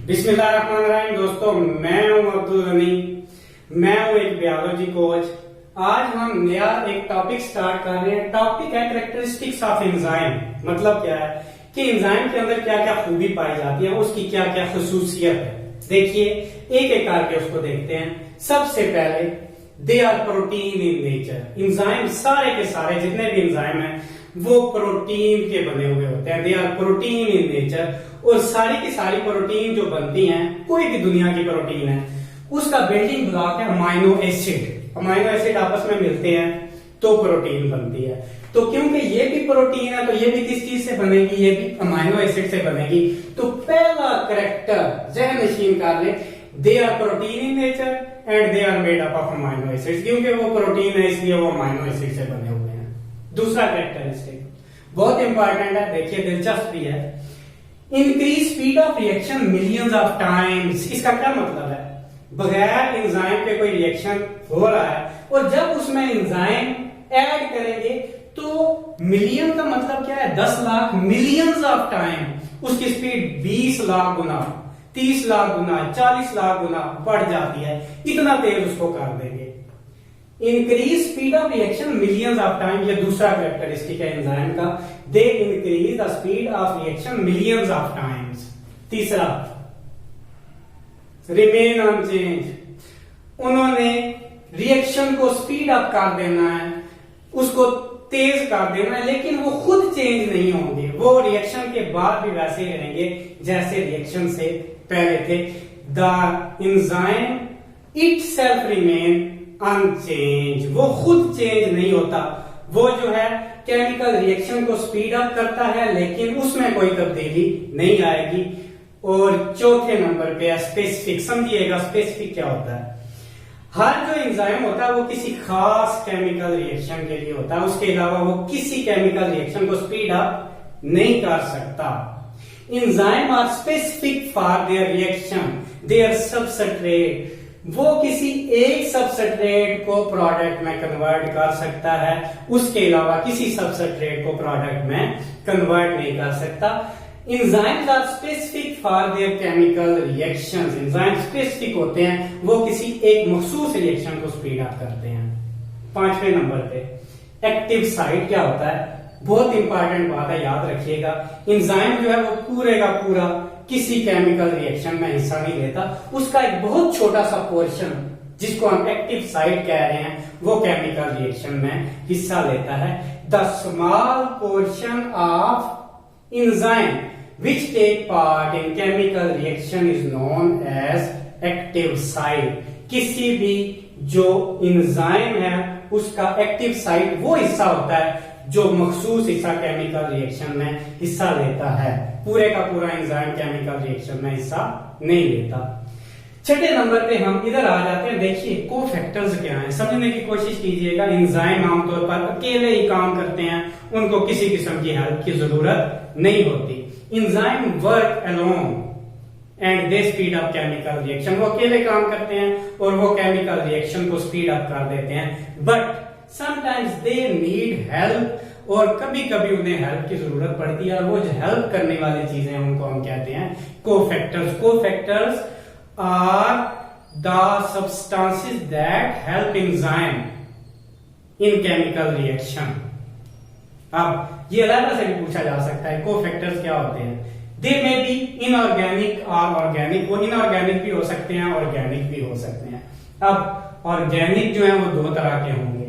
बिस्मिल्लाहिर्रहमानिर्रहीम। दोस्तों, मैं हूं अब्दुल गनी। मैं हूं एक बायोलॉजी कोच। आज हम नया एक टॉपिक स्टार्ट कर रहे हैं। टॉपिक है कैरेक्टरिस्टिक्स ऑफ एंजाइम। मतलब क्या है कि एंजाइम के अंदर क्या क्या खूबी पाई जाती है, उसकी क्या क्या खसूसियत है। देखिए, एक एक करके उसको देखते हैं। सबसे पहले, they are protein in nature. Enzyme सारे के सारे जितने भी एंजाइम हैं वो प्रोटीन के बने हुए होते हैं। They are protein in nature. और सारी की सारी प्रोटीन जो बनती हैं, कोई भी दुनिया की प्रोटीन है, उसका बिल्डिंग ब्लॉक है अमाइनो एसिड। अमाइनो एसिड आपस में मिलते हैं तो प्रोटीन बनती है। तो क्योंकि ये भी प्रोटीन है तो ये भी किस चीज से बनेगी, ये भी अमाइनो एसिड से बनेगी। तो पहला कैरेक्टर जहन नशीन कर ले, they are protein in nature and they are made up of amino acid. क्योंकि वो प्रोटीन है इसलिए वो अमाइनो एसिड से बने हुए हैं। दूसरा कैरेक्टरिस्टिक बहुत इंपॉर्टेंट है, देखिए दिलचस्प भी है। Increase speed of reaction millions of times. इसका क्या मतलब है? बगैर एंजाइम के कोई रिएक्शन हो रहा है और जब उसमें एंजाइम ऐड करेंगे तो मिलियन का मतलब क्या है? 10 लाख। मिलियंस ऑफ टाइम उसकी स्पीड 20 लाख गुना, 30 लाख गुना, 40 लाख गुना बढ़ जाती है। इतना तेज उसको कर देंगे। Increase speed of reaction millions of time, ये दूसरा कैरेक्टरिस्टिक है एंजाइम का। They increase the speed of reaction millions of times. तीसरा, रिमेन अनचेंज। उन्होंने रिएक्शन को स्पीड अप कर देना है, उसको तेज कर देना है, लेकिन वो खुद चेंज नहीं होंगे। वो रिएक्शन के बाद भी वैसे ही रहेंगे जैसे रिएक्शन से पहले थे। The enzyme itself remain unchange. वो खुद चेंज नहीं होता। वो जो है केमिकल रिएक्शन को स्पीड अप करता है लेकिन उसमें कोई तब्दीली नहीं आएगी। और चौथे नंबर पे स्पेसिफिक। समझिएगा स्पेसिफिक क्या होता है। हर जो एंजाइम होता है वो किसी खास केमिकल रिएक्शन के लिए होता है, उसके अलावा वो किसी केमिकल रिएक्शन को स्पीड अप नहीं कर सकता। Enzyme are specific for their reaction, their substrate. वो किसी एक सबस्ट्रेट को प्रोडक्ट में कन्वर्ट कर सकता है, उसके अलावा किसी सबस्ट्रेट को प्रोडक्ट में कन्वर्ट नहीं कर सकता। Enzymes are specific for their chemical reactions. Enzyme specific होते हैं, वो किसी एक मखसूस रिएक्शन को स्पीड अप करते हैं। 5वें नंबर पे एक्टिव साइट क्या होता है? बहुत इंपॉर्टेंट बात है, याद रखिएगा। एंजाइम जो है वो पूरे का पूरा किसी केमिकल रिएक्शन में हिस्सा नहीं लेता। उसका एक बहुत छोटा सा पोर्शन जिसको हम एक्टिव साइट कह रहे हैं वो केमिकल रिएक्शन में हिस्सा लेता है। The small portion of enzyme which take part in chemical reaction is known as active site। किसी भी जो एंजाइम है उसका एक्टिव साइट वो हिस्सा होता है जो मखसूस हिस्सा केमिकल रिएक्शन में हिस्सा लेता है। पूरे का पूरा एंजाइम केमिकल रिएक्शन में हिस्सा नहीं लेता। 6ठे नंबर पे हम इधर आ जाते हैं। देखिए कोफैक्टर्स क्या हैं, समझने की कोशिश कीजिएगा। एंजाइम आमतौर पर अकेले ही काम करते हैं, उनको किसी किस्म की हेल्प की जरूरत नहीं होती। Enzyme work alone and they speed up chemical reaction. वो अकेले काम करते हैं और वो केमिकल रिएक्शन को स्पीड अप कर देते हैं। But sometimes they need help, और कभी कभी उन्हें हेल्प की जरूरत पड़ती है और वो जो हेल्प करने वाली चीजें उनको हम कहते हैं cofactors. Cofactors are the substances that help enzyme in chemical reaction. अब ये अलग से भी पूछा जा सकता है कोफैक्टर्स क्या होते हैं। दे मे बी इनऑर्गेनिक और ऑर्गेनिक। वो इनऑर्गेनिक भी हो सकते हैं, ऑर्गेनिक भी हो सकते हैं। अब ऑर्गेनिक जो है वो दो तरह के होंगे।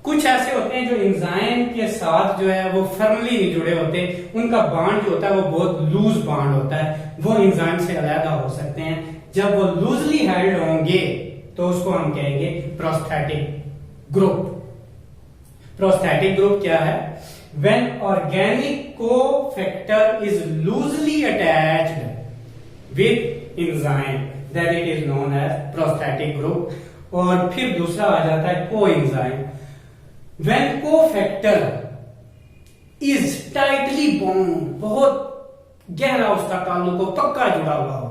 कुछ ऐसे होते हैं जो एंजाइम के साथ जो है वो फर्मली नहीं जुड़े होते, उनका बांड जो होता है वो बहुत लूज बांड होता है, वो एंजाइम से अलग हो सकते हैं। जब वो लूजली हेल्ड होंगे तो उसको हम कहेंगे प्रोस्थेटिक ग्रुप। प्रोस्थेटिक ग्रुप क्या है? When organic cofactor is loosely attached with enzyme, then it is known as prosthetic group। और फिर दूसरा आ जाता है coenzyme। When cofactor is tightly bound, बहुत गहरा उसका ताल्लुक हो, पक्का जुड़ा हुआ हो।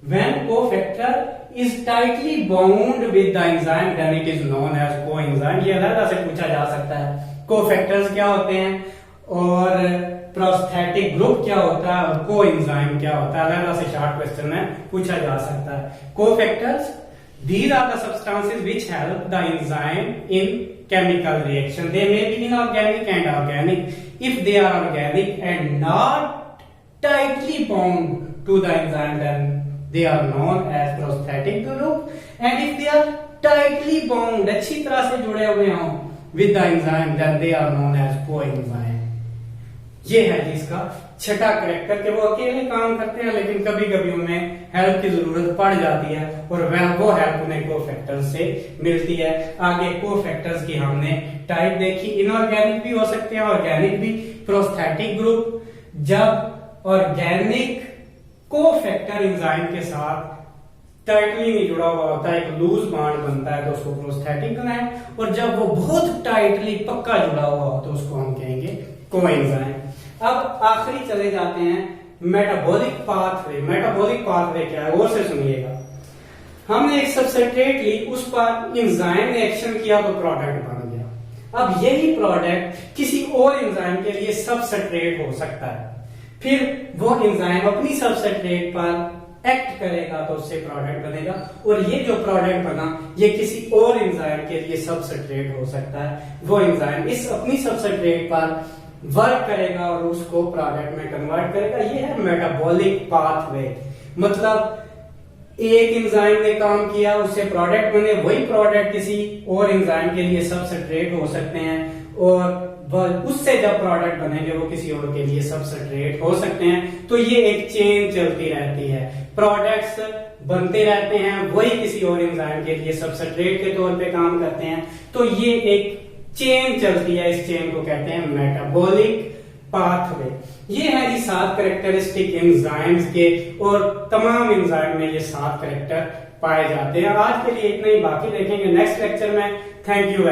When cofactor is tightly bound with the enzyme, then it is known as coenzyme। ये अलग से पूछा जा सकता है कोफैक्टर्स क्या होते हैं और प्रोस्थेटिक ग्रुप क्या होता है और को एंजाइम क्या होता है, अलग से शॉर्ट क्वेश्चन में पूछा जा सकता है। Cofactors, these are the substances which help the enzyme in chemical reaction. They may be inorganic and organic. If they are organic and not tightly bound to the enzyme, then they are known as prosthetic group. And if they are tightly bound, अच्छी तरह से जुड़े हुए हों with the enzyme, then they are known as coenzyme. ये है जिसका छठा करेक्टर के वो अकेले काम करते हैं, लेकिन कभी कभी उन्हें हेल्प की जरूरत पड़ जाती है और वो हेल्प उन्हें कोफैक्टर्स से मिलती है। आगे कोफैक्टर्स की हमने टाइप देखी, इनऑर्गेनिक भी हो सकते हैं, ऑर्गेनिक भी। प्रोस्थेटिक ग्रुप, जब ऑर्गेनिक कोफैक्टर एंजाइम के साथ टाइटली नहीं जुड़ा हुआ होता है, एक लूज बांड बनता है तो उसको प्रोस्थेटिक बनाए, और जब वो बहुत टाइटली पक्का जुड़ा हुआ हो तो उसको हम कहेंगे कोएंजाइम। अब आखिरी चले जाते हैं मेटाबॉलिक पाथवे। मेटाबॉलिक पाथवे क्या है और से सुनिएगा। हमने एक सबस्ट्रेट ली, उस पर एंजाइम ने एक्शन किया तो प्रोडक्ट बन गया। अब यही प्रोडक्ट किसी और एंजाइम के लिए सबस्ट्रेट हो सकता है, फिर वो एंजाइम अपनी सबस्ट्रेट पर एक्ट करेगा तो उससे प्रोडक्ट बनेगा, और ये जो प्रोडक्ट बना ये किसी और एंजाइम के लिए सबस्ट्रेट हो सकता है। वो एंजाइम इस अपनी सबस्ट्रेट पर वर्क करेगा और उसको प्रोडक्ट में कन्वर्ट करेगा। ये है मेटाबॉलिक पाथवे। मतलब एक एंजाइम ने काम किया, उससे प्रोडक्ट बने, वही प्रोडक्ट किसी और एंजाइम के लिए सबस्ट्रेट हो सकते हैं, और उससे जब प्रोडक्ट बनेंगे वो किसी और के लिए सबस्ट्रेट हो सकते हैं। तो ये एक चेन चलती रहती है, प्रोडक्ट्स बनते रहते हैं, वही किसी और एंजाइम के लिए सबस्ट्रेट के तौर पे काम करते हैं। तो ये एक चेन चलती है, इस चेन को कहते हैं मेटाबॉलिक पाथवे। ये है जी 7 कैरेक्टरिस्टिक एंजाइम्स के, और तमाम एंजाइम में ये 7 कैरेक्टर पाए जाते हैं। आज के लिए इतना ही, बाकी देखेंगे नेक्स्ट लेक्चर में। Thank you.